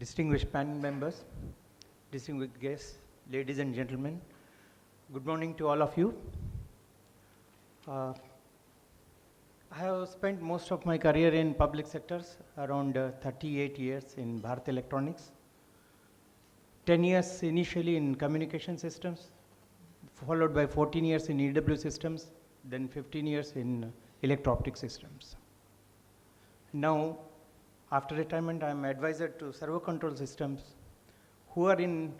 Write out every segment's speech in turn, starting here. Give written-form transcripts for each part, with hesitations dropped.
distinguished panel members, distinguished guests, ladies and gentlemen, good morning to all of you. I have spent most of my career in public sectors, around 38 years in Bharat Electronics, 10 years initially in communication systems, followed by 14 years in EW systems, then 15 years in electro-optic systems. Now, after retirement, I am advisor to Servo control systems, who are in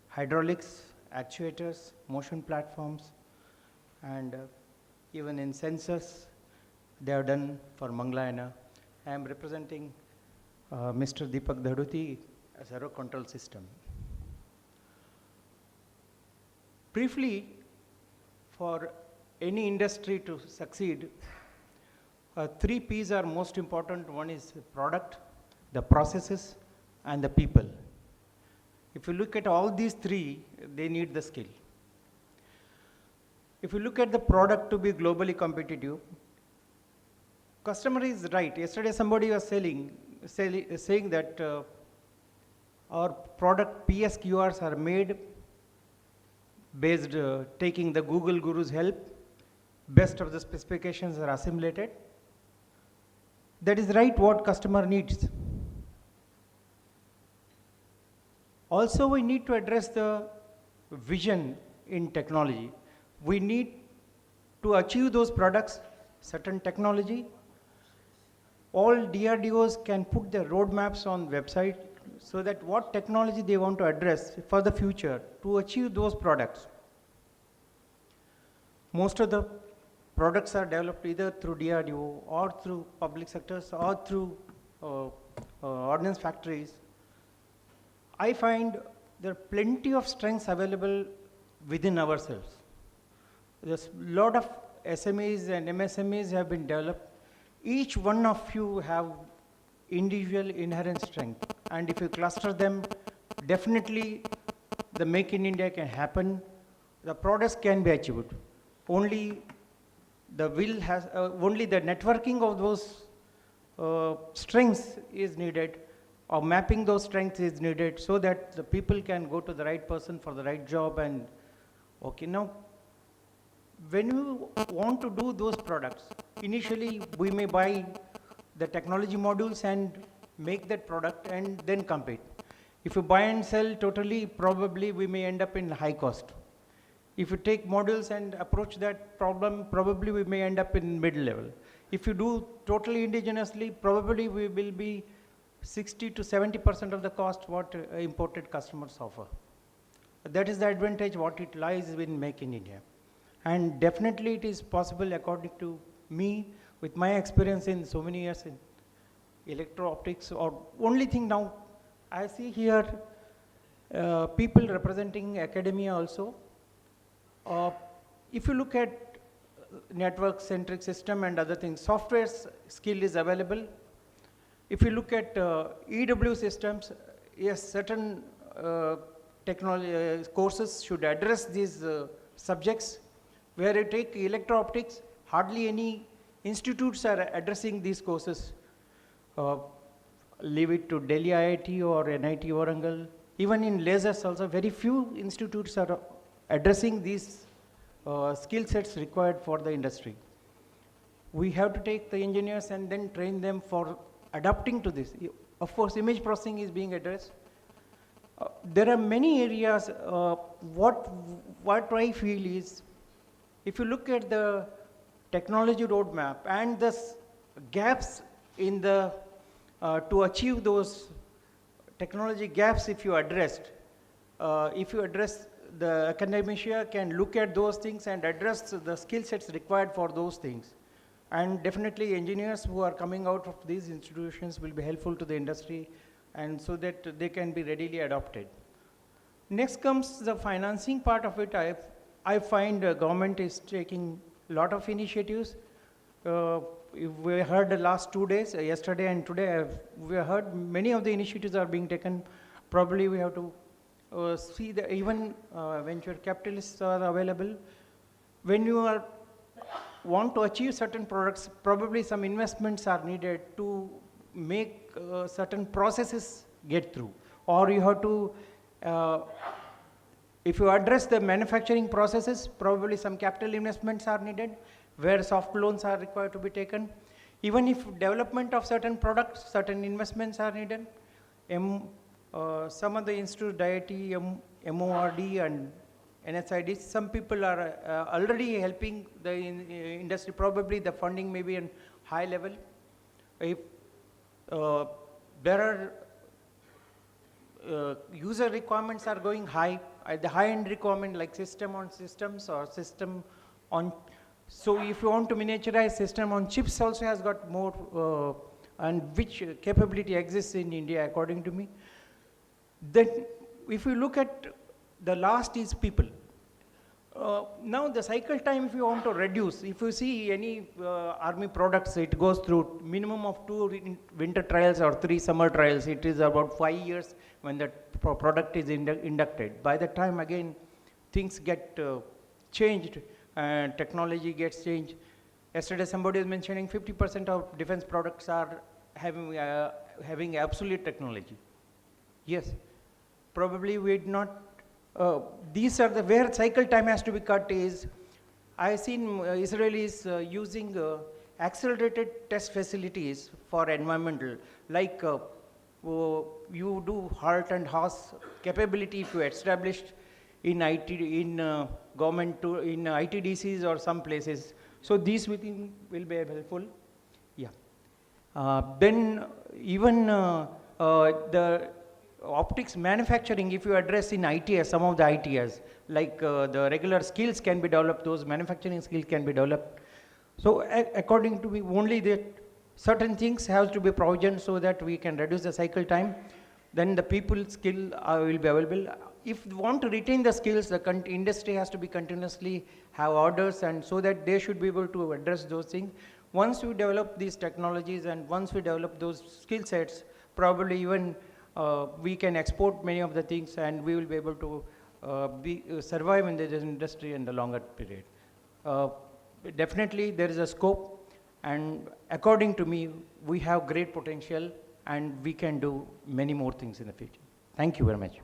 hydraulics, actuators, motion platforms, and even in sensors. They are done for Manglayana. I am representing Mr. Deepak Dhaduti as Servo control system. Briefly, for any industry to succeed, three P's are most important. One is the product, the processes, and the people. If you look at all these three, they need the skill. If you look at the product to be globally competitive, customer is right. Yesterday somebody was saying that our product PSQRs are made based taking the Google Guru's help. Best of the specifications are assimilated. That is right what customer needs. Also, we need to address the vision in technology. We need to achieve those products, certain technology. All DRDOs can put their roadmaps on website so that what technology they want to address for the future to achieve those products. Most of the products are developed either through DRDO or through public sectors or through ordnance factories. I find there are plenty of strengths available within ourselves. There's a lot of SMEs and MSMEs have been developed. Each one of you have individual inherent strength, and if you cluster them, definitely the Make in India can happen. The products can be achieved. Only the will has, only the networking of those strengths is needed, or mapping those strengths is needed, so that the people can go to the right person for the right job. And okay, now when you want to do those products, initially we may buy the technology modules and make that product and then compete. If you buy and sell totally, probably we may end up in high cost. If you take modules and approach that problem, probably we may end up in mid level. If you do totally indigenously, probably we will be 60 to 70% of the cost what imported customers offer. That is the advantage what it lies in Make in India. And definitely it is possible, according to me, with my experience in so many years in electro-optics. Or only thing now, I see here people representing academia also. If you look at network-centric system and other things, software skill is available. If you look at EW systems, yes, certain technology courses should address these subjects. Where you take electro-optics, hardly any institutes are addressing these courses. Leave it to Delhi IIT or NIT Warangal. Even in lasers also, very few institutes are addressing these skill sets required for the industry. We have to take the engineers and then train them for adapting to this. Of course, image processing is being addressed. There are many areas. What I feel is, if you look at the technology roadmap and the gaps in the to achieve those technology gaps, if you address the academia can look at those things and address the skill sets required for those things. And definitely engineers who are coming out of these institutions will be helpful to the industry, and so that they can be readily adopted. Next comes the financing part of it. I find government is taking a lot of initiatives. We heard the last 2 days, yesterday and today, we heard many of the initiatives are being taken. Probably we have to see that even venture capitalists are available. When you want to achieve certain products, probably some investments are needed to make certain processes get through. Or you have to, if you address the manufacturing processes, probably some capital investments are needed, where soft loans are required to be taken. Even if development of certain products, certain investments are needed. Some of the institutes, DIIT, MORD and NSID, some people are already helping the industry. Probably the funding may be on high level. If there are user requirements are going high, at the high-end requirement like system on systems or system on. So if you want to miniaturize system on chips also has got more, and which capability exists in India according to me. Then if you look at the last is people. Now the cycle time, if you want to reduce, if you see any army products, it goes through minimum of 2 winter trials or 3 summer trials. It is about 5 years when the product is inducted. By the time again things get changed and technology gets changed. Yesterday somebody was mentioning 50% of defense products are having obsolete technology. Yes, probably we'd not. These are the where cycle time has to be cut is, I've seen Israelis using accelerated test facilities for environmental, like you do halt and horse capability if you established in IT, in government, in ITDCs or some places. So these within will be helpful. Yeah. Then even the optics manufacturing, if you address in ITS, some of the ITS, like the regular skills can be developed, those manufacturing skills can be developed. So according to me, only that certain things have to be provisioned so that we can reduce the cycle time. Then the people skill will be available. If you want to retain the skills, the industry has to be continuously have orders, and so that they should be able to address those things. Once we develop these technologies and once we develop those skill sets, probably even we can export many of the things, and we will be able to survive in this industry in the longer period. Definitely there is a scope, and according to me, we have great potential and we can do many more things in the future. Thank you very much.